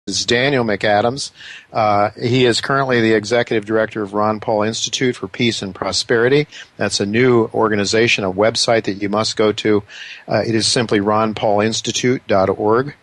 is Daniel McAdams. He is currently the executive director of Ron Paul Institute for Peace and Prosperity. That's a new organization, a website that you must go to. It is simply ronpaulinstitute.org.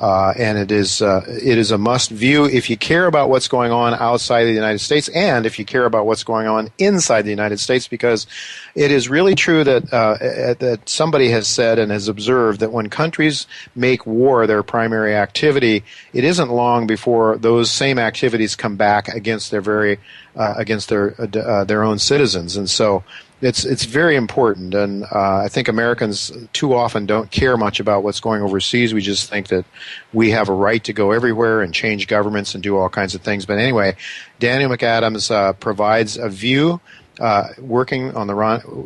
And it is a must view if you care about what's going on outside of the United States and if you care about what's going on inside the United States, because it is really true that somebody has said and has observed that when countries make war their primary activity, it isn't long before those same activities come back against their own citizens. And so it's very important, and I think Americans too often don't care much about what's going overseas. We just think that we have a right to go everywhere and change governments and do all kinds of things. But anyway, Daniel McAdams provides a view, working on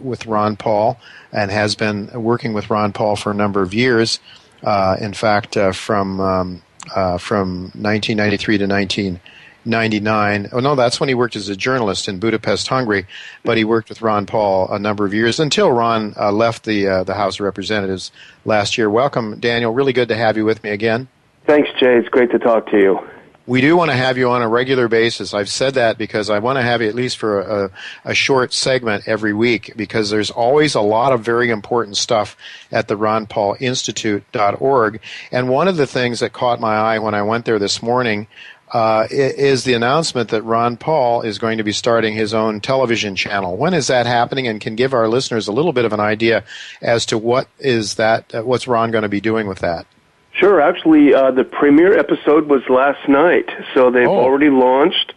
with Ron Paul, and has been working with Ron Paul for a number of years. In fact, from 1993 to 1999. Oh, no, that's when he worked as a journalist in Budapest, Hungary. But he worked with Ron Paul a number of years until Ron left the House of Representatives last year. Welcome, Daniel. Really good to have you with me again. Thanks, Jay. It's great to talk to you. We do want to have you on a regular basis. I've said that because I want to have you at least for a short segment every week, because there's always a lot of very important stuff at the ronpaulinstitute.org. And one of the things that caught my eye when I went there this morning is the announcement that Ron Paul is going to be starting his own television channel. When is that happening, and can give our listeners a little bit of an idea as to what's Ron going to be doing with that? Sure. Actually, the premiere episode was last night, so they've already launched.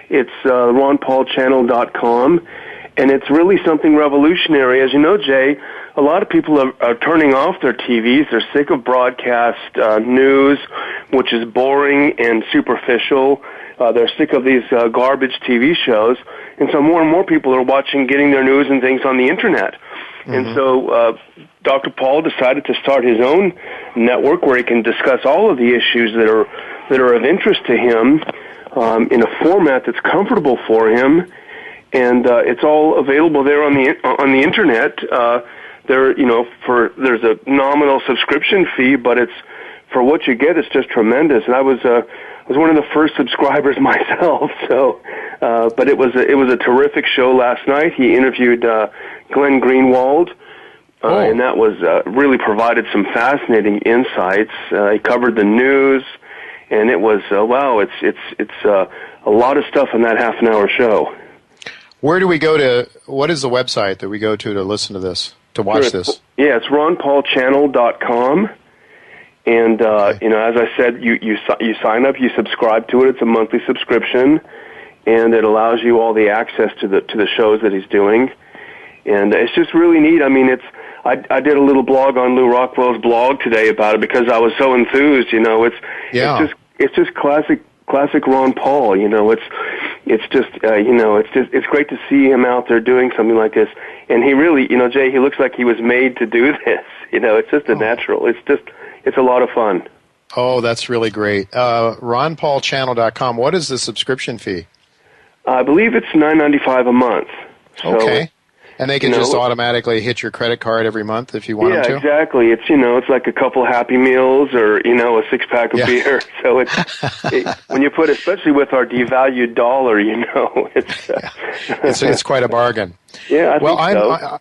It's ronpaulchannel.com, and it's really something revolutionary. As you know, Jay, a lot of people are turning off their TVs. They're sick of broadcast news, which is boring and superficial. They're sick of these garbage TV shows. And so more and more people are getting their news and things on the Internet. Mm-hmm. And so Dr. Paul decided to start his own network where he can discuss all of the issues that are of interest to him in a format that's comfortable for him. And it's all available there on the Internet. There's a nominal subscription fee, but it's for what you get. It's just tremendous. And I was one of the first subscribers myself. So, but it was a terrific show last night. He interviewed Glenn Greenwald, and that was really provided some fascinating insights. He covered the news, and it was wow. It's a lot of stuff in that half-an-hour show. Where do we go to? What is the website that we go to listen to this? To watch this? Yeah, it's ronpaulchannel.com. And, as I said, you sign up, you subscribe to it. It's a monthly subscription, and it allows you all the access to the shows that he's doing. And it's just really neat. I mean, I did a little blog on Lou Rockwell's blog today about it because I was so enthused. It's just classic Ron Paul. It's great to see him out there doing something like this. And he really, Jay, he looks like he was made to do this. It's just a natural. It's a lot of fun. Oh, that's really great. RonPaulChannel.com. What is the subscription fee? I believe it's $9.95 a month. So, okay. And they can just automatically hit your credit card every month if you want them to? Yeah, exactly. It's, it's like a couple Happy Meals or, a six-pack of beer. So when you put, especially with our devalued dollar, it's quite a bargain. Yeah, I think so.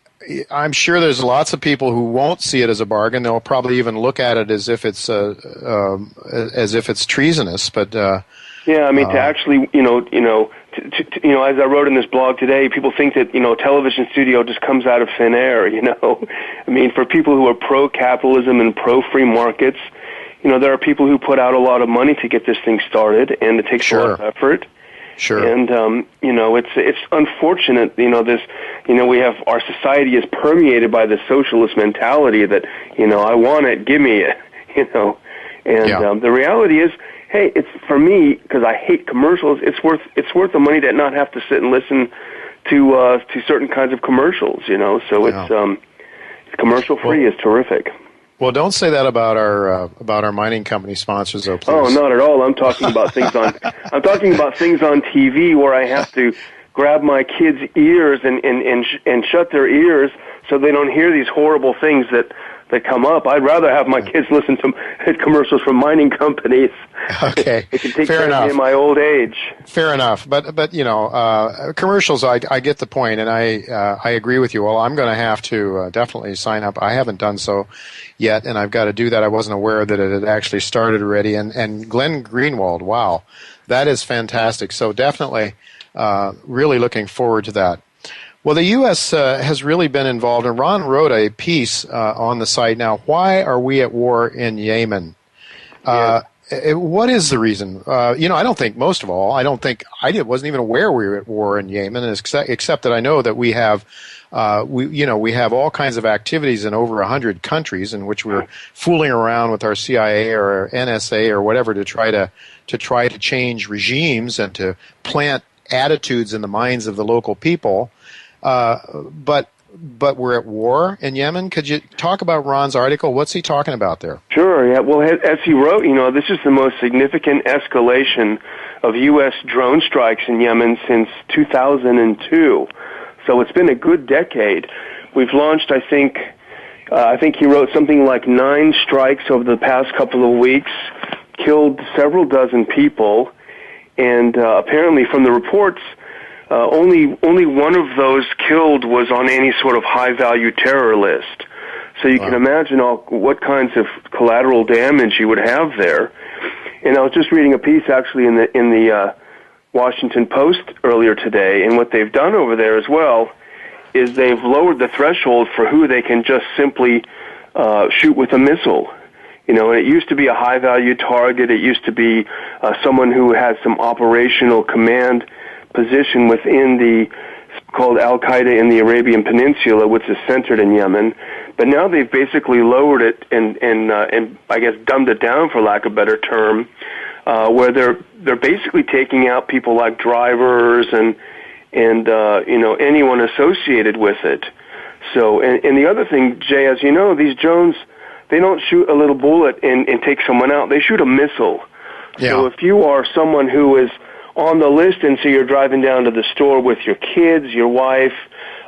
I'm sure there's lots of people who won't see it as a bargain. They'll probably even look at it as if it's treasonous. But to actually, as I wrote in this blog today, people think that a television studio just comes out of thin air. I mean, for people who are pro-capitalism and pro-free markets, there are people who put out a lot of money to get this thing started, and it takes a lot of effort. Sure. And it's unfortunate. We have our society is permeated by the socialist mentality that I want it, give me it. And the reality is, hey, it's for me because I hate commercials. It's worth the money to not have to sit and listen to certain kinds of commercials. So it's commercial free is terrific. Well, don't say that about our mining company sponsors, though, please. Oh, not at all. I'm talking about things on TV where I have to grab my kids' ears and shut their ears so they don't hear these horrible things that that come up. I'd rather have my kids listen to commercials from mining companies. Okay, It can take fair care enough. of me in my old age. Fair enough, but commercials. I get the point, and I agree with you. Well, I'm going to have to definitely sign up. I haven't done so yet, and I've got to do that. I wasn't aware that it had actually started already. And Glenn Greenwald, wow, that is fantastic. So definitely, really looking forward to that. Well, the U.S. Has really been involved, and Ron wrote a piece on the site. Now, why are we at war in Yemen? What is the reason? I don't think, most of all, I wasn't even aware we were at war in Yemen, except that I know that we have, we have all kinds of activities in over 100 countries in which we're fooling around with our CIA or our NSA or whatever to try to change regimes and to plant attitudes in the minds of the local people. But we're at war in Yemen. Could you talk about Ron's article? What's he talking about there? Sure, yeah. Well, as he wrote, this is the most significant escalation of U.S. drone strikes in Yemen since 2002. So it's been a good decade. We've launched, I think he wrote something like 9 strikes over the past couple of weeks, killed several dozen people, and apparently from the reports, only one of those killed was on any sort of high-value terror list. So you can imagine what kinds of collateral damage you would have there. And I was just reading a piece actually in the Washington Post earlier today, and what they've done over there as well is they've lowered the threshold for who they can just simply shoot with a missile. And it used to be a high-value target. It used to be someone who had some operational command position within the called Al-Qaeda in the Arabian Peninsula, which is centered in Yemen. But now they've basically lowered it and I guess dumbed it down, for lack of a better term, where they're basically taking out people like drivers and anyone associated with it. So and the other thing, Jay, as you know, these drones, they don't shoot a little bullet and take someone out. They shoot a missile. Yeah. So if you are someone who is on the list, and so you're driving down to the store with your kids, your wife,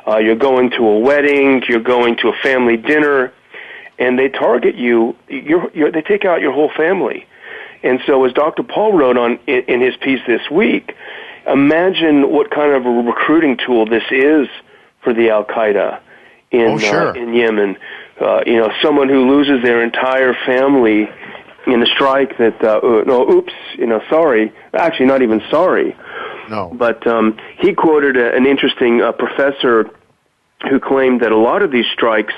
you're going to a wedding, you're going to a family dinner, and they target you, they take out your whole family. And so as Dr. Paul wrote in his piece this week, imagine what kind of a recruiting tool this is for the Al-Qaeda in Yemen. Someone who loses their entire family in a strike that, sorry. Actually, not even sorry. No. But he quoted an interesting professor who claimed that a lot of these strikes,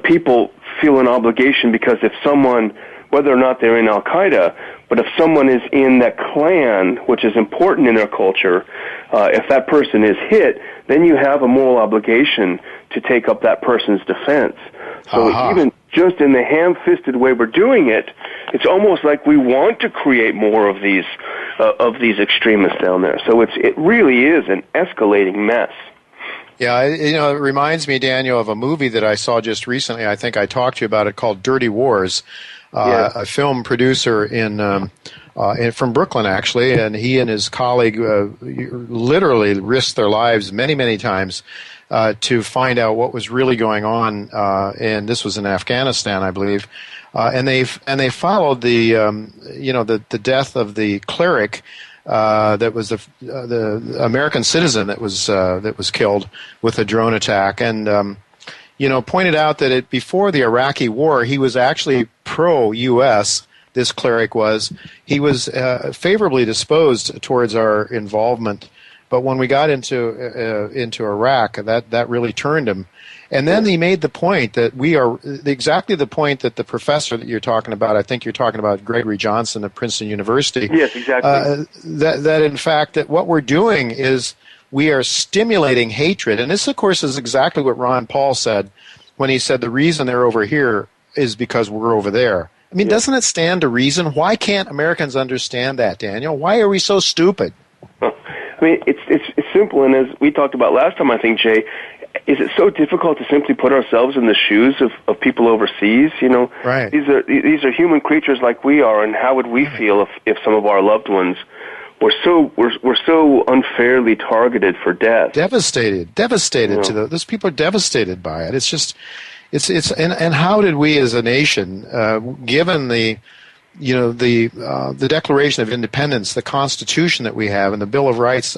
people feel an obligation because if someone, whether or not they're in Al-Qaeda, but if someone is in that clan, which is important in their culture, if that person is hit, then you have a moral obligation to take up that person's defense. So even just in the ham-fisted way we're doing it, it's almost like we want to create more of these extremists down there. So it really is an escalating mess. Yeah, it reminds me, Daniel, of a movie that I saw just recently. I think I talked to you about it, called Dirty Wars. A film producer from Brooklyn, actually, and he and his colleague literally risked their lives many, many times to find out what was really going on, and this was in Afghanistan, I believe. And they followed the death of the cleric that was the American citizen that was killed with a drone attack, and pointed out that before the Iraqi war, he was actually pro-U.S. This cleric was. He was favorably disposed towards our involvement, but when we got into Iraq, that really turned him. And then he made the point that we are exactly the point that the professor that you're talking about, I think you're talking about Gregory Johnson at Princeton University. Yes, exactly. That in fact that what we're doing is we are stimulating hatred. And this, of course, is exactly what Ron Paul said when he said the reason they're over here is because we're over there. I mean, doesn't it stand to reason? Why can't Americans understand that, Daniel? Why are we so stupid? I mean, it's simple, and as we talked about last time, I think, Jay, is it so difficult to simply put ourselves in the shoes of people overseas? Right. These are human creatures like we are, and how would we feel if some of our loved ones were so unfairly targeted for death? Devastated to those people are devastated by it. It's just, and how did we as a nation, given the Declaration of Independence, the Constitution that we have, and the Bill of Rights,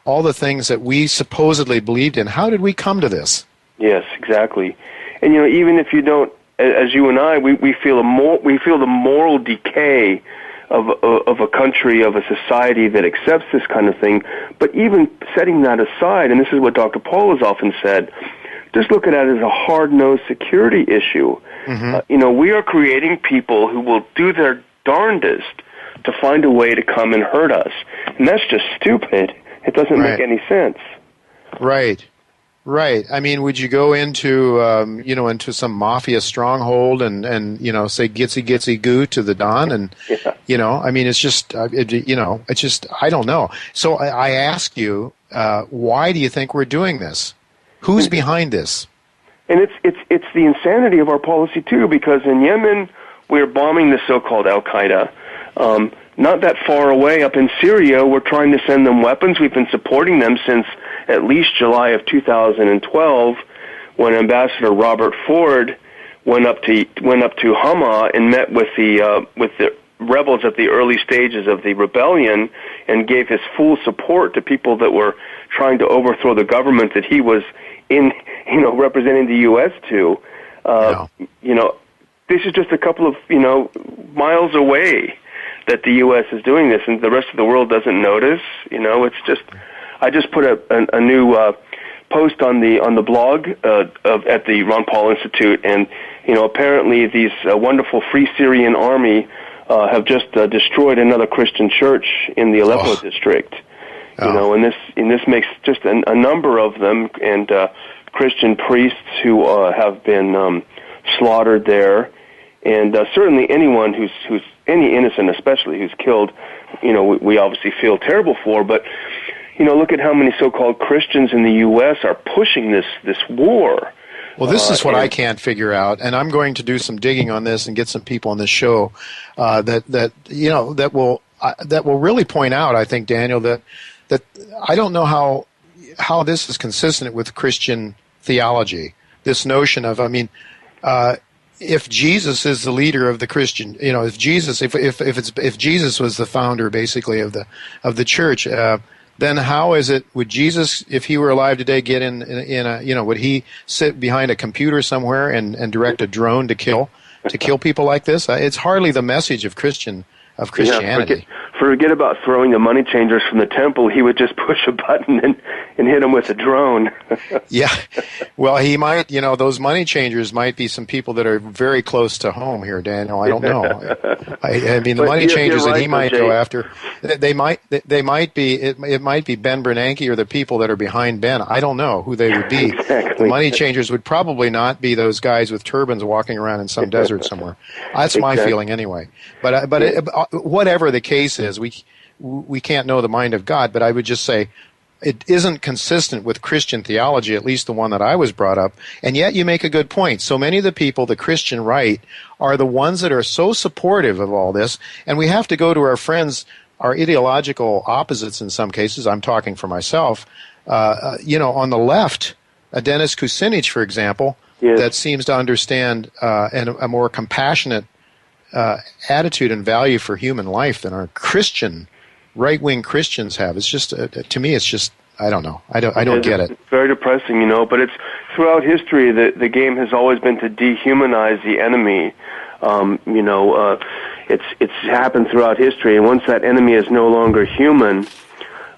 all the things that we supposedly believed in, how did we come to this? Yes, exactly. And even if you don't, as you and I, we feel the moral decay of a country, of a society that accepts this kind of thing. But even setting that aside, and this is what Dr. Paul has often said, just look at it as a hard-nosed security issue. Mm-hmm. We are creating people who will do their darndest to find a way to come and hurt us. And that's just stupid. It doesn't make any sense. Right. I mean, would you go into, into some mafia stronghold and say gitsy goo to the Don? And, I mean, it's just, I don't know. So I ask you, why do you think we're doing this? Who's behind this? And it's the insanity of our policy too, because in Yemen we're bombing the so-called Al-Qaeda. Not that far away, up in Syria, we're trying to send them weapons. We've been supporting them since at least July of 2012, when Ambassador Robert Ford went up to Hama and met with the rebels at the early stages of the rebellion, and gave his full support to people that were trying to overthrow the government that he was representing the U.S. to. This is just a couple of miles away that the U.S. is doing this, and the rest of the world doesn't notice. It's just, I just put a new post on the blog at the Ron Paul Institute, and apparently these wonderful Free Syrian Army have just destroyed another Christian church in the Aleppo district. And this makes just a number of them, and Christian priests who have been slaughtered there, and certainly anyone who's any innocent, especially who's killed, we obviously feel terrible for. But look at how many so-called Christians in the U.S. are pushing this war. Well, this is what I can't figure out, and I'm going to do some digging on this and get some people on this show that will really point out, I think, Daniel, that I don't know how this is consistent with Christian theology. This notion of, if Jesus is the leader of the Christian, if Jesus was the founder basically of the church, then how is it, would Jesus, if he were alive today, get in a, would he sit behind a computer somewhere and direct a drone to kill people like this? It's hardly the message of Christianity. Yeah, forget about throwing the money changers from the temple. He would just push a button and hit them with a drone. Yeah. Well, he might, those money changers might be some people that are very close to home here, Daniel. I don't know. I mean, the money changers that he might go after, it might be Ben Bernanke or the people that are behind Ben. I don't know who they would be. Exactly. The money changers would probably not be those guys with turbans walking around in some desert somewhere. That's my feeling anyway. But whatever the case is, we can't know the mind of God, but I would just say it isn't consistent with Christian theology, at least the one that I was brought up, and yet you make a good point. So many of the people, the Christian right, are the ones that are so supportive of all this, and we have to go to our friends, our ideological opposites in some cases. I'm talking for myself. On the left, Dennis Kucinich, for example, that seems to understand and a more compassionate attitude and value for human life than our right-wing Christians have. It's just, to me, it's just, I don't know. I don't get it. It's very depressing, but it's throughout history, the game has always been to dehumanize the enemy. It's happened throughout history, and once that enemy is no longer human,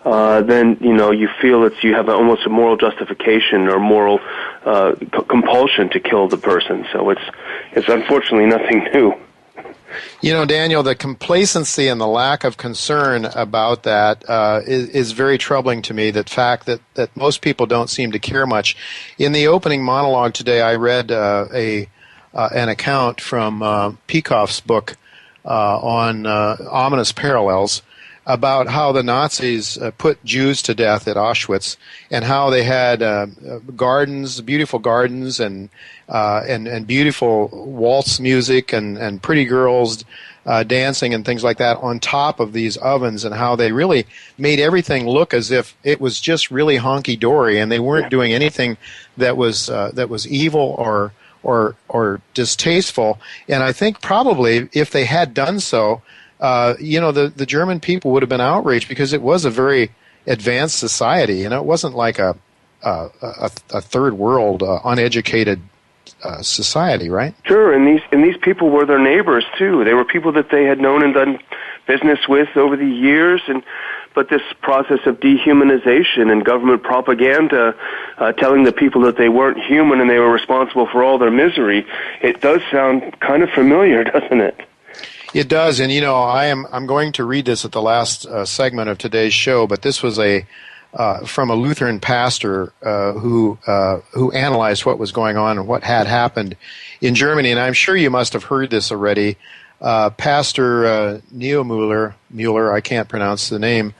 then you feel you have almost a moral justification or moral compulsion to kill the person. So it's unfortunately nothing new. Daniel, the complacency and the lack of concern about that is very troubling to me, that fact that most people don't seem to care much. In the opening monologue today, I read an account from Peikoff's book on ominous parallels about how the Nazis put Jews to death at Auschwitz, and how they had gardens, beautiful gardens, and beautiful waltz music and pretty girls dancing and things like that on top of these ovens, and how they really made everything look as if it was just really honky-dory, and they weren't doing anything that was evil or distasteful. And I think probably if they had done so, the German people would have been outraged because it was a very advanced society. It wasn't like a third world uneducated society, right? Sure, and these people were their neighbors too. They were people that they had known and done business with over the years, but this process of dehumanization and government propaganda telling the people that they weren't human and they were responsible for all their misery, it does sound kind of familiar, doesn't it? It does, and I'm going to read this at the last segment of today's show, but this was from a Lutheran pastor who analyzed what was going on and what had happened in Germany, and I'm sure you must have heard this already. Pastor Mueller, I can't pronounce the name,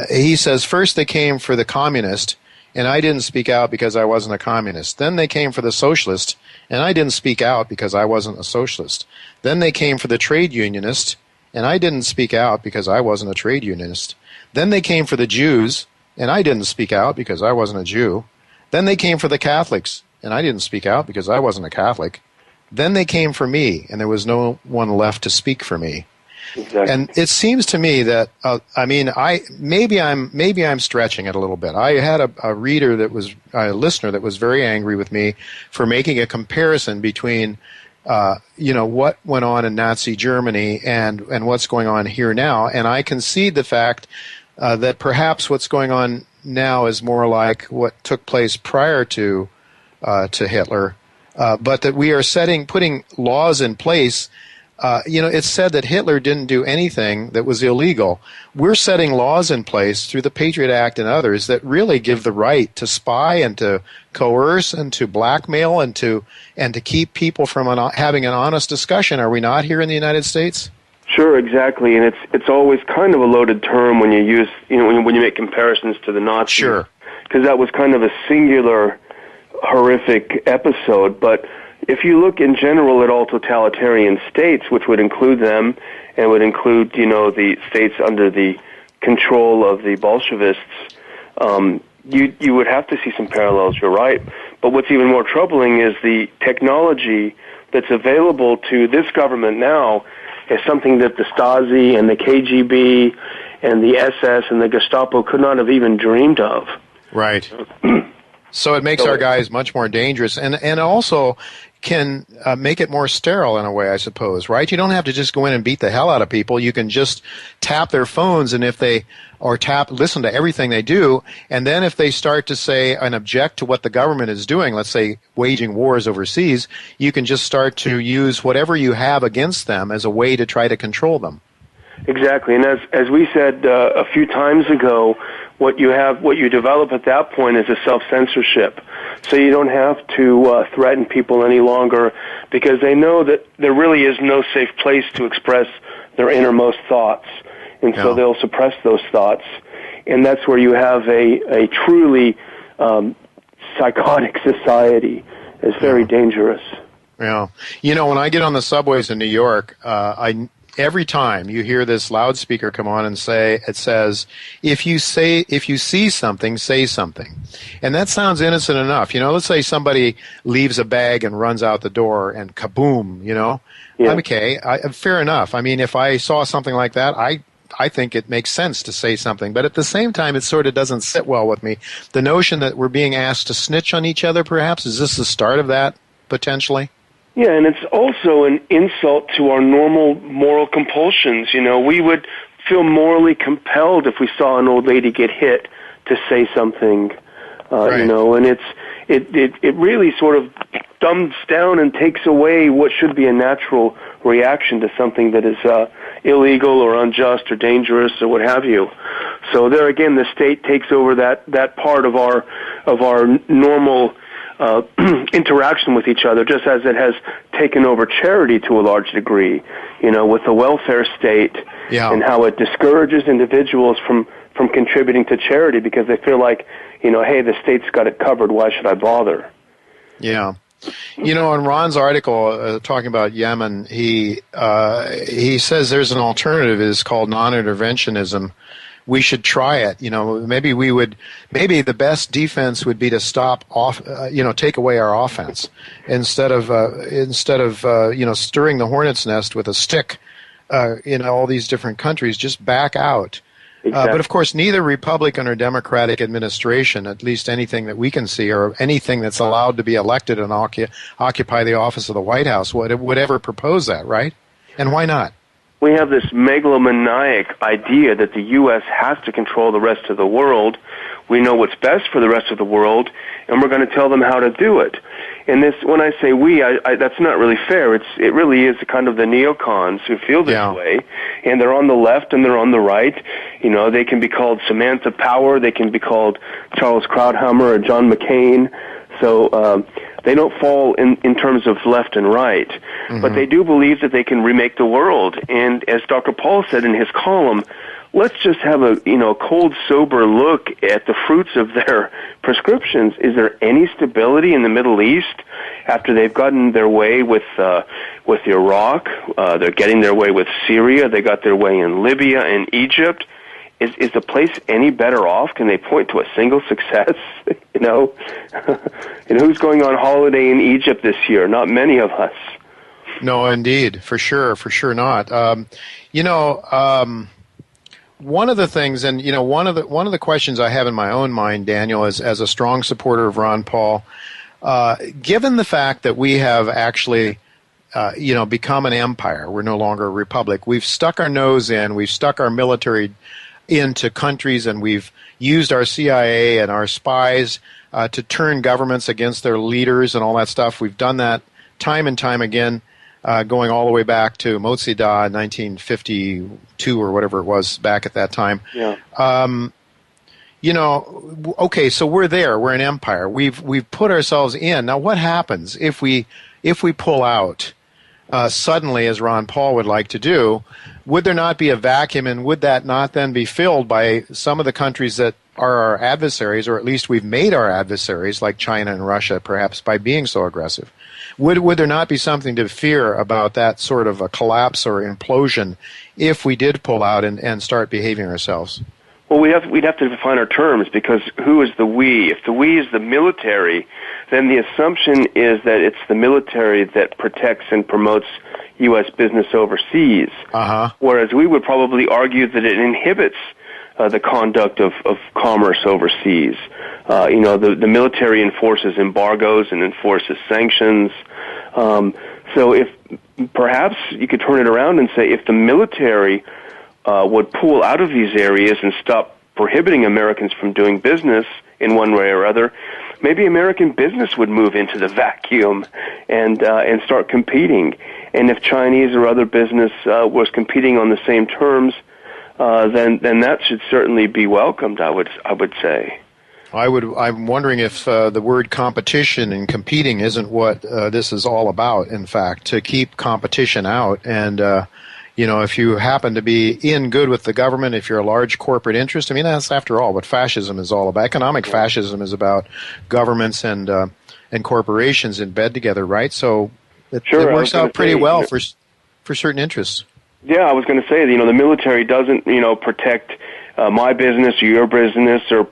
he says, first they came for the communist, and I didn't speak out because I wasn't a communist. Then they came for the socialist, and I didn't speak out because I wasn't a socialist. Then they came for the trade unionist, and I didn't speak out because I wasn't a trade unionist. Then they came for the Jews, and I didn't speak out because I wasn't a Jew. Then they came for the Catholics, and I didn't speak out because I wasn't a Catholic. Then they came for me, and there was no one left to speak for me. Exactly. And it seems to me that maybe I'm stretching it a little bit. I had a listener that was very angry with me for making a comparison between what went on in Nazi Germany and what's going on here now. And I concede the fact that perhaps what's going on now is more like what took place prior to Hitler, but that we are putting laws in place. It's said that Hitler didn't do anything that was illegal. We're setting laws in place through the Patriot Act and others that really give the right to spy and to coerce and to blackmail and to keep people from having an honest discussion. Are we not here in the United States? Sure, exactly, and it's always kind of a loaded term when you use when you make comparisons to the Nazis. Sure, because that was kind of a singular, horrific episode, but if you look in general at all totalitarian states, which would include them and would include, the states under the control of the Bolshevists, you would have to see some parallels, you're right. But what's even more troubling is the technology that's available to this government now is something that the Stasi and the KGB and the SS and the Gestapo could not have even dreamed of. Right. So it makes our guys much more dangerous and also can make it more sterile in a way, I suppose, right? You don't have to just go in and beat the hell out of people. You can just tap their phones and listen to everything they do. And then if they start to say and object to what the government is doing, let's say waging wars overseas, you can just start to use whatever you have against them as a way to try to control them. Exactly. And as we said a few times ago, what you develop at that point is a self-censorship. So you don't have to threaten people any longer because they know that there really is no safe place to express their innermost thoughts. And so they'll suppress those thoughts. And that's where you have a truly psychotic society. It's very dangerous. Yeah. When I get on the subways in New York, every time you hear this loudspeaker come on and it says, if you see something, say something. And that sounds innocent enough. Let's say somebody leaves a bag and runs out the door and kaboom, Yeah. I'm okay. Fair enough. I mean, if I saw something like that, I think it makes sense to say something. But at the same time, it sort of doesn't sit well with me. The notion that we're being asked to snitch on each other, perhaps, is this the start of that, potentially? Yeah, and it's also an insult to our normal moral compulsions. We would feel morally compelled if we saw an old lady get hit to say something, right. And it really sort of dumbs down and takes away what should be a natural reaction to something that is illegal or unjust or dangerous or what have you. So there again, the state takes over that part of our normal interaction with each other, just as it has taken over charity to a large degree, with the welfare state and how it discourages individuals from contributing to charity because they feel like, hey, the state's got it covered, why should I bother? Yeah. In Ron's article talking about Yemen, he says there's an alternative. It's called non-interventionism, we should try it. Maybe the best defense would be to stop off, take away our offense instead of stirring the hornet's nest with a stick in all these different countries. Just back out. Exactly. But of course, neither Republican or Democratic administration, at least anything that we can see, or anything that's allowed to be elected and occupy the office of the White House would ever propose that, right? And why not? We have this megalomaniac idea that the U.S. has to control the rest of the world. We know what's best for the rest of the world, and we're going to tell them how to do it. And this, when I say we, that's not really fair. It really is kind of the neocons who feel this way, and they're on the left and they're on the right. They can be called Samantha Power, they can be called Charles Krauthammer or John McCain. So they don't fall in terms of left and right, but they do believe that they can remake the world. And as Dr. Paul said in his column, let's just have a cold, sober look at the fruits of their prescriptions. Is there any stability in the Middle East after they've gotten their way with Iraq? They're getting their way with Syria. They got their way in Libya and Egypt. Is the place any better off? Can they point to a single success? And who's going on holiday in Egypt this year? Not many of us. No, indeed, for sure not. One of the things, and one of the questions I have in my own mind, Daniel, is as a strong supporter of Ron Paul, given the fact that we have actually, become an empire, we're no longer a republic. We've stuck our nose in, we've stuck our military into countries, and we've used our CIA and our spies to turn governments against their leaders and all that stuff. We've done that time and time again. Going all the way back to Mao Zedong in 1952 or whatever it was back at that time. Yeah. Okay, so we're there. We're an empire. We've put ourselves in. Now, what happens if we pull out suddenly, as Ron Paul would like to do? Would there not be a vacuum, and would that not then be filled by some of the countries that are our adversaries, or at least we've made our adversaries, like China and Russia, perhaps, by being so aggressive? Would there not be something to fear about that sort of a collapse or implosion if we did pull out and start behaving ourselves? Well, we'd have to define our terms, because who is the we? If the we is the military, then the assumption is that it's the military that protects and promotes U.S. business overseas. Whereas we would probably argue that it inhibits the conduct of commerce overseas. The military enforces embargoes and enforces sanctions. So if perhaps you could turn it around and say, if the military would pull out of these areas and stop prohibiting Americans from doing business in one way or other, maybe American business would move into the vacuum and start competing. And if Chinese or other business was competing on the same terms, then that should certainly be welcomed, I would say. I'm wondering if the word competition and competing isn't what this is all about, in fact, to keep competition out. And, if you happen to be in good with the government, if you're a large corporate interest, that's, after all, what fascism is all about. Economic fascism is about governments and corporations in bed together, right? So it works out pretty well for certain interess. Yeah, I was going to say, the military doesn't, protect my business or your business or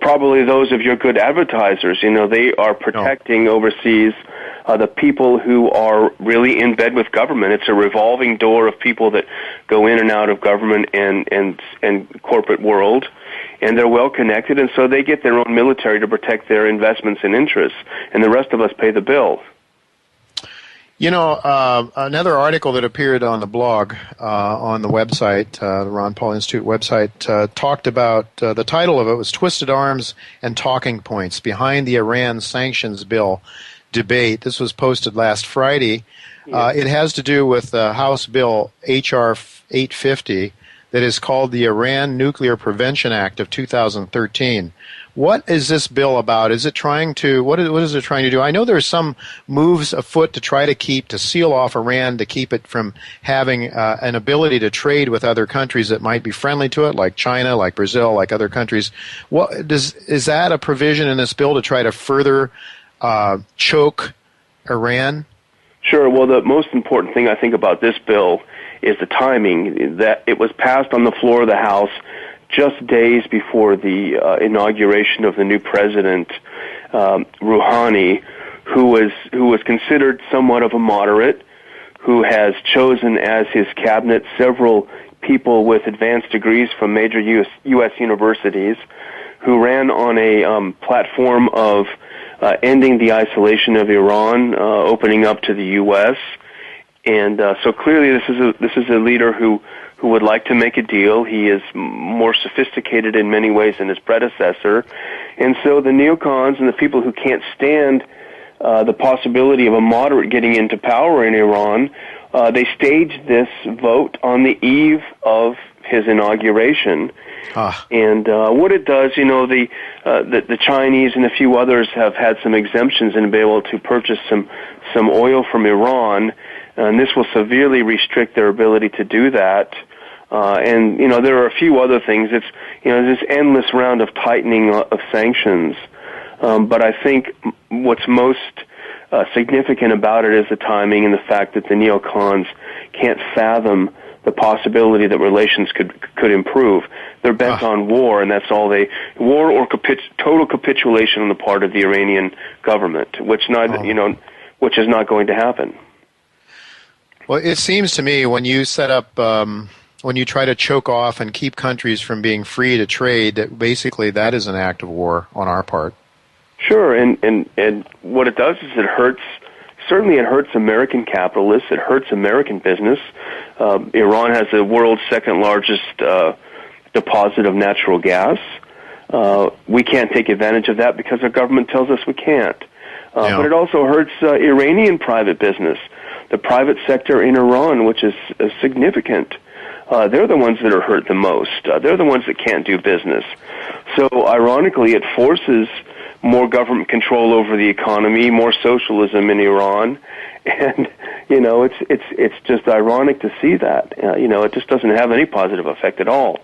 probably those of your good advertisers. They are protecting overseas the people who are really in bed with government. It's a revolving door of people that go in and out of government and corporate world, and they're well connected, and so they get their own military to protect their investments and interests, and the rest of us pay the bill. Another article that appeared on the blog on the website, the Ron Paul Institute website, talked about, the title of it was Twisted Arms and Talking Points Behind the Iran Sanctions Bill Debate. This was posted last Friday. It has to do with House Bill H.R. 850 that is called the Iran Nuclear Prevention Act of 2013. What is this bill about? Is it trying to, what is it trying to do? I know there's some moves afoot to try to seal off Iran, to keep it from having an ability to trade with other countries that might be friendly to it, like China, like Brazil, like other countries. Is that a provision in this bill to try to further choke Iran? Sure. Well, the most important thing I think about this bill is the timing, that it was passed on the floor of the House just days before the inauguration of the new president, Rouhani, who was considered somewhat of a moderate, who has chosen as his cabinet several people with advanced degrees from major U.S. universities, who ran on a platform of ending the isolation of Iran, opening up to the U.S. And so clearly this is a leader who would like to make a deal. He is more sophisticated in many ways than his predecessor. And so the neocons and the people who can't stand the possibility of a moderate getting into power in Iran, they staged this vote on the eve of his inauguration. And what it does, the Chinese and a few others have had some exemptions and been able to purchase some oil from Iran, and this will severely restrict their ability to do that. And there are a few other things. It's this endless round of tightening of sanctions. But I think what's most significant about it is the timing and the fact that the neocons can't fathom the possibility that relations could improve. They're bent on war, and that's all war or total capitulation on the part of the Iranian government, which which is not going to happen. Well, it seems to me when you set up, when you try to choke off and keep countries from being free to trade, that basically that is an act of war on our part. Sure, and what it does is it hurts American capitalists, it hurts American business. Iran has the world's second largest deposit of natural gas. We can't take advantage of that because our government tells us we can't. But it also hurts Iranian private business, the private sector in Iran, which is significant. They're the ones that are hurt the most. They're the ones that can't do business. So ironically, it forces more government control over the economy, more socialism in Iran, and it's just ironic to see that. It just doesn't have any positive effect at all.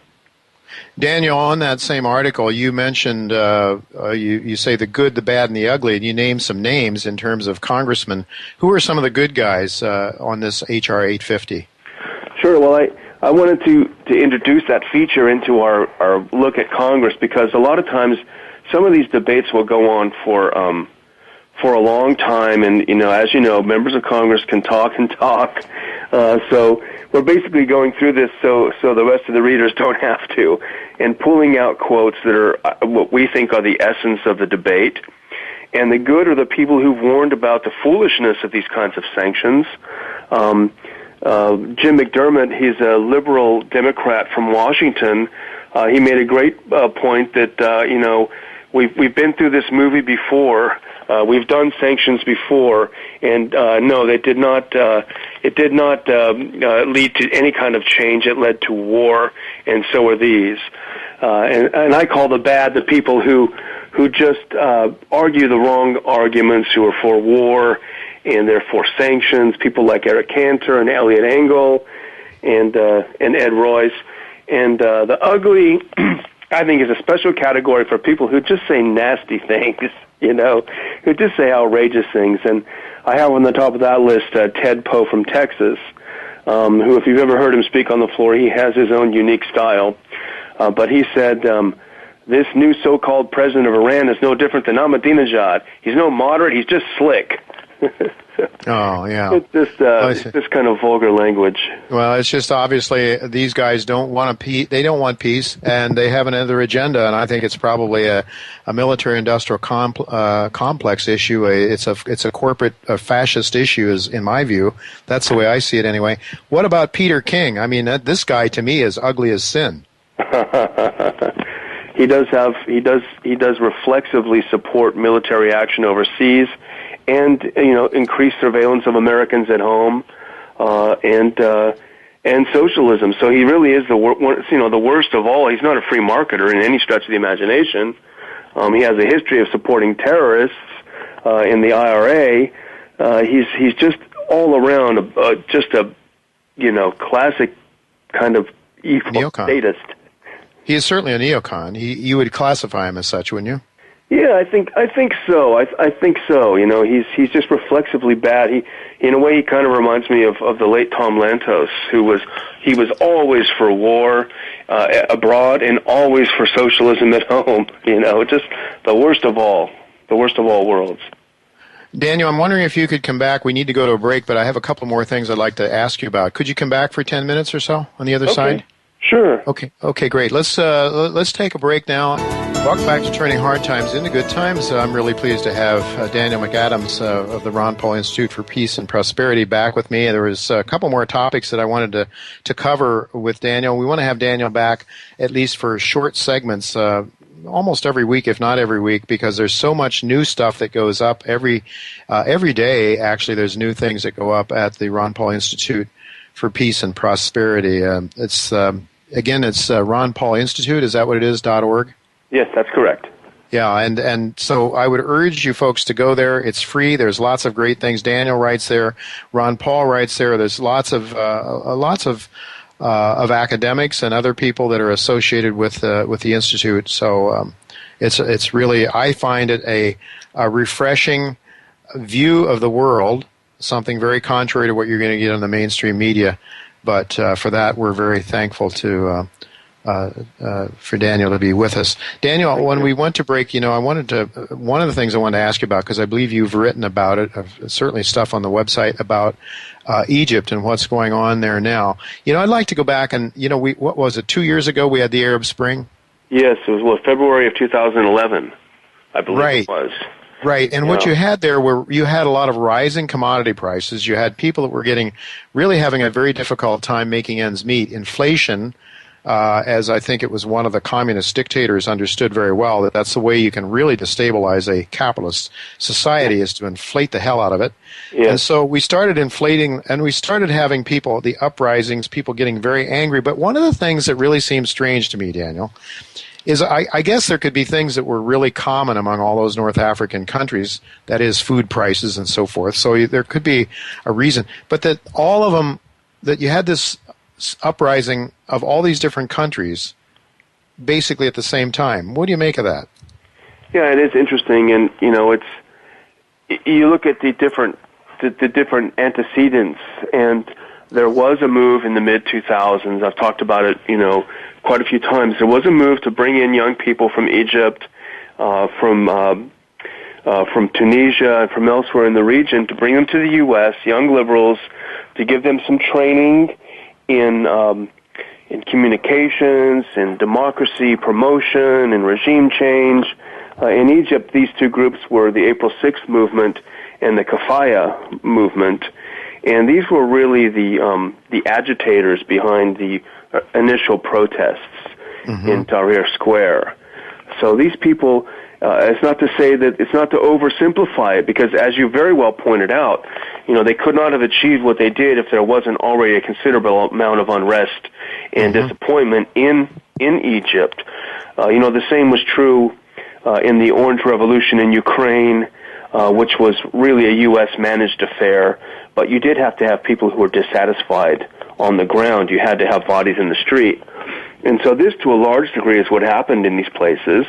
Daniel, on that same article, you mentioned you say the good, the bad, and the ugly, and you named some names in terms of congressmen. Who are some of the good guys on this HR 850? Sure. Well, I wanted to introduce that feature into our look at Congress because a lot of times some of these debates will go on for a long time, and as you know, members of Congress can talk and talk. So we're basically going through this so the rest of the readers don't have to, and pulling out quotes that are what we think are the essence of the debate. And the good are the people who've warned about the foolishness of these kinds of sanctions. Jim McDermott, he's a liberal Democrat from Washington. He made a great point that we've been through this movie before. We've done sanctions before, and no, it did not lead to any kind of change. It led to war, and so are these. And I call the bad the people who just argue the wrong arguments, who are for war and they're for sanctions. People like Eric Cantor and Elliot Engel and Ed Royce. And the ugly, I think, is a special category for people who just say nasty things, who just say outrageous things. And I have on the top of that list Ted Poe from Texas, who, if you've ever heard him speak on the floor, he has his own unique style. But he said, this new so-called president of Iran is no different than Ahmadinejad. He's no moderate, he's just slick. Oh, yeah. It's just kind of vulgar language. Well, it's just obviously these guys don't want they don't want peace, and they have another agenda, and I think it's probably a military-industrial complex issue. It's a corporate fascist issue, in my view. That's the way I see it anyway. What about Peter King? I mean, this guy to me is ugly as sin. He does reflexively support military action overseas, and increase surveillance of Americans at home, and socialism. So he really is the worst of all. He's not a free marketer in any stretch of the imagination. He has a history of supporting terrorists in the IRA. He's just all around just a classic kind of evil neocon. Statist. He is certainly a neocon. You would classify him as such, wouldn't you? Yeah, I think so. I think so. He's just reflexively bad. He, in a way, he kind of reminds me of the late Tom Lantos, he was always for war. abroad and always for socialism at home. Just the worst of all worlds. Daniel, I'm wondering if you could come back. We need to go to a break, but I have a couple more things I'd like to ask you about. Could you come back for 10 minutes or so on the other side? Sure. Okay, great. Let's take a break now. Welcome back to Turning Hard Times into Good Times. I'm really pleased to have Daniel McAdams of the Ron Paul Institute for Peace and Prosperity back with me. There was a couple more topics that I wanted to cover with Daniel. We want to have Daniel back at least for short segments almost every week, if not every week, because there's so much new stuff that goes up every day. Actually, there's new things that go up at the Ron Paul Institute for Peace and Prosperity. It's Ron Paul Institute. Is that what it is? .org? Yes, that's correct. Yeah, and so I would urge you folks to go there. It's free. There's lots of great things. Daniel writes there. Ron Paul writes there. There's lots of academics and other people that are associated with the institute. So it's really, I find it a refreshing view of the world, something very contrary to what you're going to get on the mainstream media. But for that, we're very thankful for Daniel to be with us. Daniel, when we went to break, one of the things I wanted to ask you about, because I believe you've written about it, certainly stuff on the website about Egypt and what's going on there now. I'd like to go back and, what was it, 2 years ago we had the Arab Spring? Yes, it was February of 2011, I believe it was. Right, and what you had there you had a lot of rising commodity prices. You had people that were really having a very difficult time making ends meet. Inflation, as I think it was one of the communist dictators understood very well, that's the way you can really destabilize a capitalist society is to inflate the hell out of it. Yes. And so we started inflating, and we started having the uprisings, people getting very angry. But one of the things that really seems strange to me, Daniel, is I guess there could be things that were really common among all those North African countries, that is food prices and so forth. So there could be a reason. But that all of them, that you had this uprising of all these different countries basically at the same time. What do you make of that? Yeah, it is interesting, and it's, you look at the different antecedents, and there was a move in the mid-2000s. I've talked about it, quite a few times. There was a move to bring in young people from Egypt, from Tunisia, and from elsewhere in the region, to bring them to the U.S., young liberals, to give them some training in communications, in democracy promotion, in regime change. In Egypt, these two groups were the April 6th movement and the Kafaya movement, and these were really the agitators behind the initial protests in Tahrir Square. So these people, it's not to say that, it's not to oversimplify it, because as you very well pointed out, they could not have achieved what they did if there wasn't already a considerable amount of unrest and disappointment in Egypt. The same was true in the Orange Revolution in Ukraine, which was really a U.S.-managed affair, but you did have to have people who were dissatisfied on the ground. You had to have bodies in the street. And so this, to a large degree, is what happened in these places.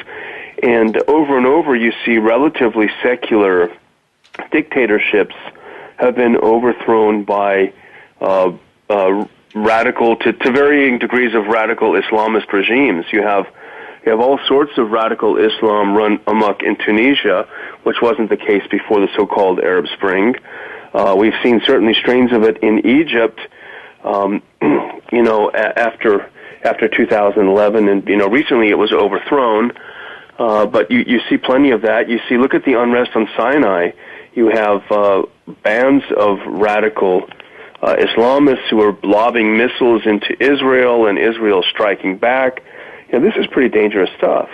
And over you see relatively secular dictatorships have been overthrown by radical, to varying degrees of radical Islamist regimes. You have all sorts of radical Islam run amok in Tunisia, which wasn't the case before the so-called Arab Spring. We've seen certainly strains of it in Egypt, after 2011, and recently it was overthrown. But you see plenty of that. Look at the unrest on Sinai. You have bands of radical Islamists who are lobbing missiles into Israel, and Israel striking back. This is pretty dangerous stuff.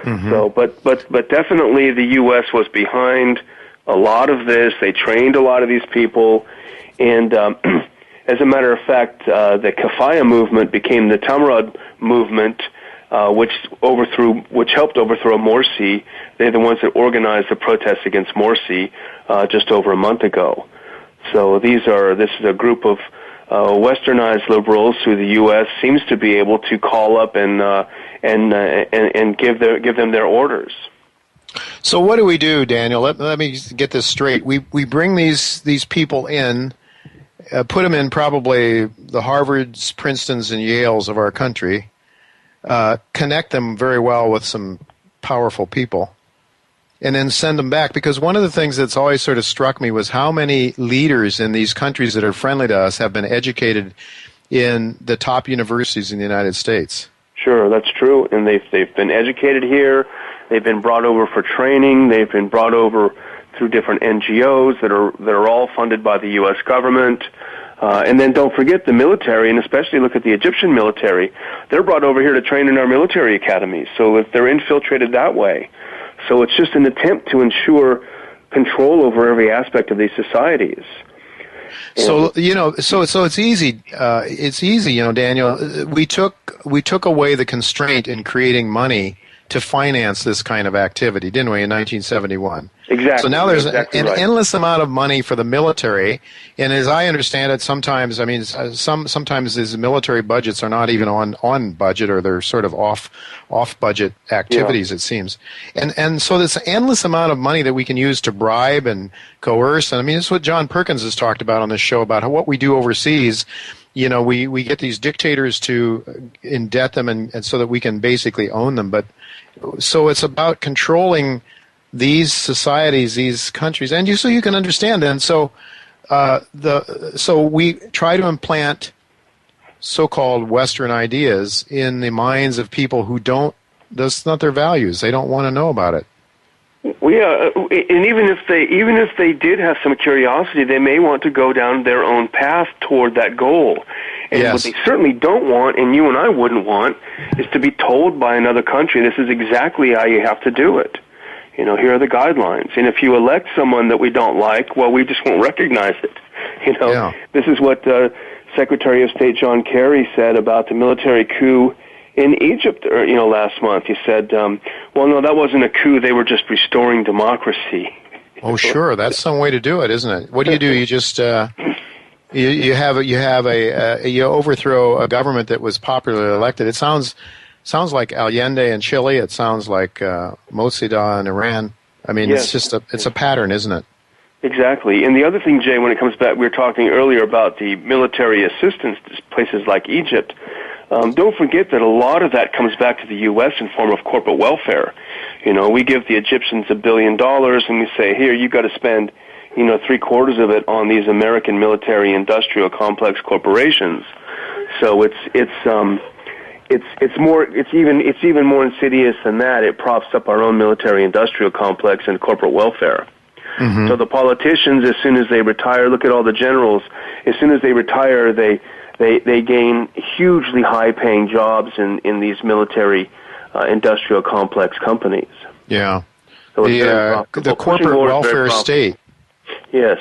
So, but definitely the U.S. was behind a lot of this. They trained a lot of these people, and as a matter of fact, the Kafaya movement became the Tamrad movement, which helped overthrow Morsi. They're the ones that organized the protests against Morsi just over a month ago. So this is a group of westernized liberals who the U.S. seems to be able to call up and give them their orders. So what do we do, Daniel? Let me get this straight. We bring these people in, put them in probably the Harvards, Princetons, and Yales of our country, connect them very well with some powerful people, and then send them back. Because one of the things that's always sort of struck me was how many leaders in these countries that are friendly to us have been educated in the top universities in the United States. Sure, that's true. And they've been educated here. They've been brought over for training. They've been brought over through different NGOs that are all funded by the U.S. government. And then don't forget the military, and especially look at the Egyptian military. They're brought over here to train in our military academies. So if they're infiltrated that way. So it's just an attempt to ensure control over every aspect of these societies. So so it's easy. It's easy, Daniel. We took away the constraint in creating money to finance this kind of activity, didn't we, in 1971? Exactly. So now there's an right. endless amount of money for the military, and as I understand it, sometimes these military budgets are not even on budget, or they're sort of off budget activities. Yeah. It seems, and so this endless amount of money that we can use to bribe and coerce, and I mean, it's what John Perkins has talked about on this show about what we do overseas. We get these dictators to indebt them, and so that we can basically own them. But so it's about controlling these societies, these countries, and so you can understand that. And so so we try to implant so-called Western ideas in the minds of people who don't. That's not their values. They don't want to know about it. Well, yeah, and even if they did have some curiosity, they may want to go down their own path toward that goal. And yes. What they certainly don't want, and you and I wouldn't want, is to be told by another country, this is exactly how you have to do it. Here are the guidelines. And if you elect someone that we don't like, well, we just won't recognize it. Yeah. This is what Secretary of State John Kerry said about the military coup in Egypt, last month. He said, well, no, that wasn't a coup. They were just restoring democracy. Oh, sure. That's some way to do it, isn't it? What do? You just you overthrow a government that was popularly elected. It sounds like Allende in Chile. It sounds like Mossadegh in Iran. I mean, yes. It's a pattern, isn't it? Exactly. And the other thing, Jay, when it comes back, we were talking earlier about the military assistance to places like Egypt. Don't forget that a lot of that comes back to the U.S. in form of corporate welfare. We give the Egyptians $1 billion, and we say, here, you got to spend, 3/4 of it on these American military industrial complex corporations. So it's even more insidious than that. It props up our own military industrial complex and corporate welfare. Mm-hmm. So the politicians, as soon as they retire, look at all the generals. As soon as they retire, they gain hugely high-paying jobs in these military industrial complex companies. Yeah, so the corporate welfare state. Yes,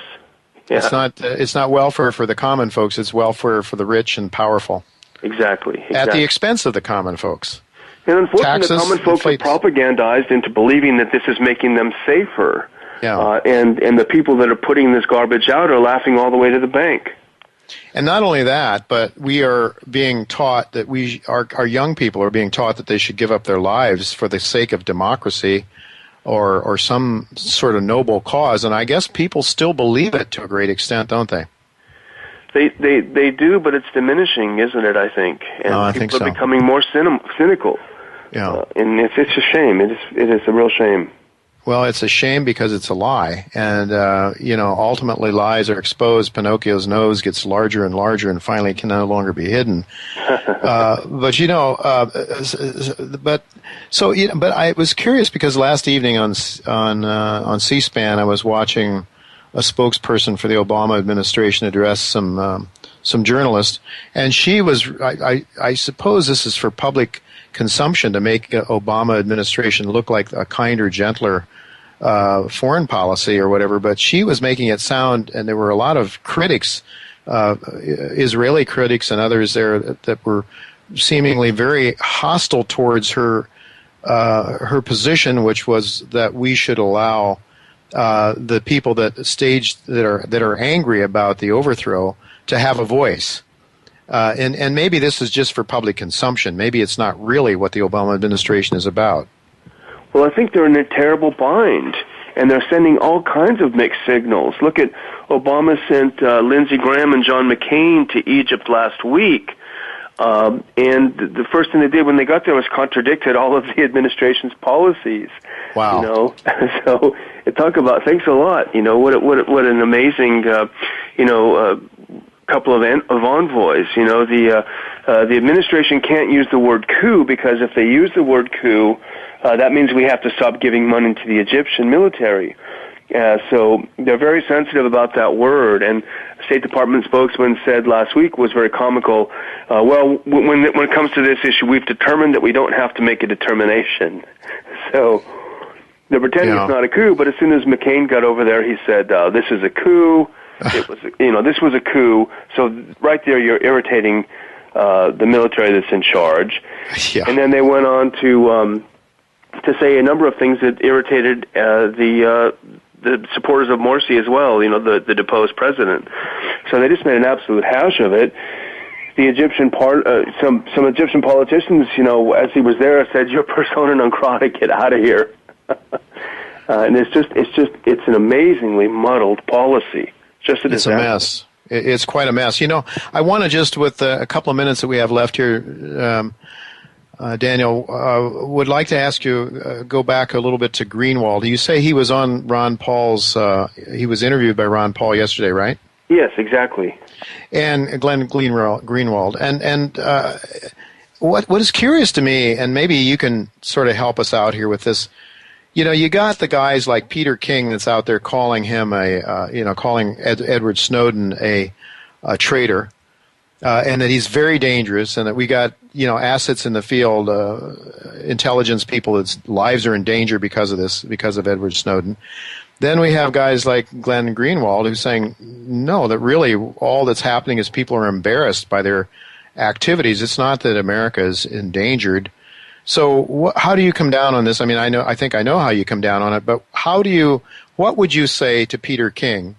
yeah. It's not welfare for the common folks. It's welfare for the rich and powerful. Exactly. At the expense of the common folks. And unfortunately, Taxes, the common folks are propagandized into believing that this is making them safer. Yeah. And the people that are putting this garbage out are laughing all the way to the bank. And not only that, but we are being taught that our young people are being taught that they should give up their lives for the sake of democracy or some sort of noble cause. And I guess people still believe it to a great extent, don't they? They do, but it's diminishing, isn't it, I think? And I think so. People are becoming more cynical. Yeah. And it's a shame. It is a real shame. Well, it's a shame because it's a lie. And, ultimately lies are exposed. Pinocchio's nose gets larger and larger and finally can no longer be hidden. But I was curious because last evening on C-SPAN I was watching a spokesperson for the Obama administration address some journalists, and she was, I suppose this is for public consumption to make Obama administration look like a kinder, gentler foreign policy or whatever, but she was making it sound, and there were a lot of critics, Israeli critics and others there that were seemingly very hostile towards her position, which was that we should allow the people that are angry about the overthrow to have a voice. And maybe this is just for public consumption. Maybe it's not really what the Obama administration is about. Well, I think they're in a terrible bind, and they're sending all kinds of mixed signals. Look at Obama sent Lindsey Graham and John McCain to Egypt last week. And the first thing they did when they got there was contradicted all of the administration's policies. Wow. You know, so talk about, thanks a lot. You know, what an amazing, couple of envoys. You know, the administration can't use the word coup, because if they use the word coup, that means we have to stop giving money to the Egyptian military. So they're very sensitive about that word. And State Department spokesman said last week, was very comical, well, when it comes to this issue, we've determined that we don't have to make a determination. So they're pretending it's not a coup, but as soon as McCain got over there, he said, this is a coup. It was, this was a coup. So right there, you're irritating the military that's in charge. Yeah. And then they went on to say a number of things that irritated the supporters of Morsi as well, the deposed president. So they just made an absolute hash of it. The Egyptian some Egyptian politicians, as he was there, said, "You're persona non grata, get out of here." And it's an amazingly muddled policy. Just a disaster. It's a mess. It's quite a mess. I want to just, with a couple of minutes that we have left here, Daniel, would like to ask you, go back a little bit to Greenwald. You say he was on Ron Paul's, he was interviewed by Ron Paul yesterday, right? Yes, exactly. And Glenn Greenwald. And what is curious to me, and maybe you can sort of help us out here with this, you got the guys like Peter King that's out there calling him calling Edward Snowden a traitor. And that he's very dangerous, and that we got, assets in the field, intelligence people whose lives are in danger because of this, because of Edward Snowden. Then we have guys like Glenn Greenwald who's saying, no, that really all that's happening is people are embarrassed by their activities. It's not that America is endangered. So how do you come down on this? I mean, I think I know how you come down on it, but what would you say to Peter King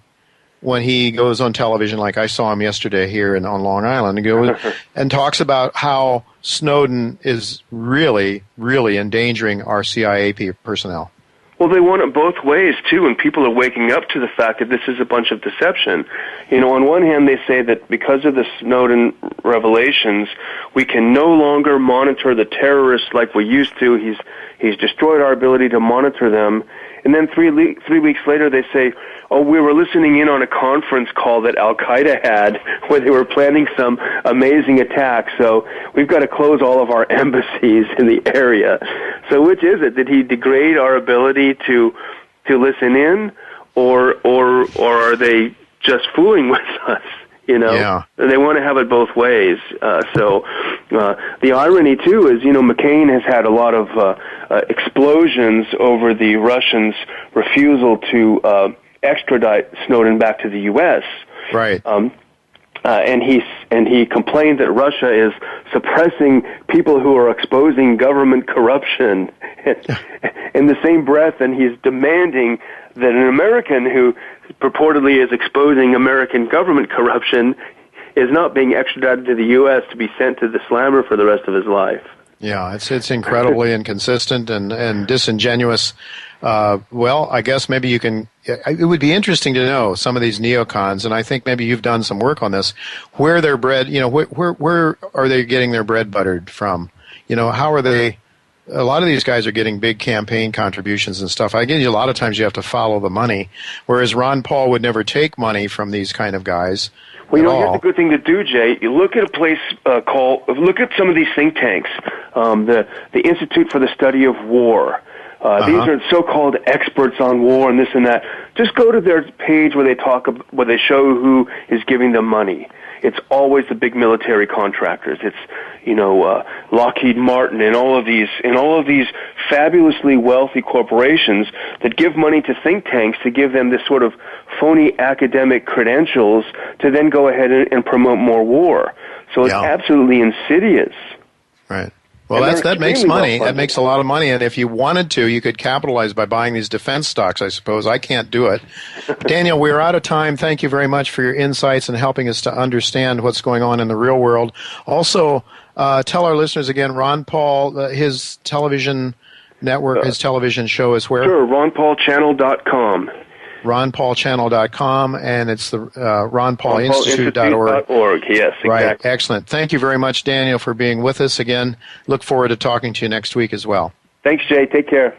when he goes on television, like I saw him yesterday here on Long Island, and goes and talks about how Snowden is really, really endangering our CIA personnel? Well, they want it both ways, too, and people are waking up to the fact that this is a bunch of deception. On one hand, they say that because of the Snowden revelations, we can no longer monitor the terrorists like we used to. He's destroyed our ability to monitor them. And then 3 weeks later, they say, oh, we were listening in on a conference call that Al-Qaeda had where they were planning some amazing attack, so we've got to close all of our embassies in the area. So which is it? Did he degrade our ability to listen in, or are they just fooling with us? Yeah. They want to have it both ways. So the irony, too, is, McCain has had a lot of explosions over the Russians' refusal to extradite Snowden back to the U.S. Right. And he complained that Russia is suppressing people who are exposing government corruption. In the same breath, and he's demanding that an American who purportedly is exposing American government corruption is not being extradited to the U.S. to be sent to the slammer for the rest of his life. Yeah, it's incredibly inconsistent and disingenuous. Well, I guess maybe you can. It would be interesting to know some of these neocons, and I think maybe you've done some work on this. Where their bread, where are they getting their bread buttered from? How are they? A lot of these guys are getting big campaign contributions and stuff. I guess a lot of times you have to follow the money, whereas Ron Paul would never take money from these kind of guys. Well, here's a good thing to do, Jay. You look at a place look at some of these think tanks, the Institute for the Study of War. These are so-called experts on war and this and that. Just go to their page where they show who is giving them money. It's always the big military contractors. It's Lockheed Martin and all of these fabulously wealthy corporations that give money to think tanks to give them this sort of phony academic credentials to then go ahead and promote more war. So it's absolutely insidious. Right. Well, that makes money. That makes a lot of money. And if you wanted to, you could capitalize by buying these defense stocks, I suppose. I can't do it. Daniel, we're out of time. Thank you very much for your insights and helping us to understand what's going on in the real world. Also, tell our listeners again, Ron Paul, his television network, his television show is where? Sure, ronpaulchannel.com. ronpaulchannel.com, and it's the ronpaulinstitute.org. Yes, exactly. Right, excellent. Thank you very much, Daniel, for being with us again. Look forward to talking to you next week as well. Thanks, Jay. Take care.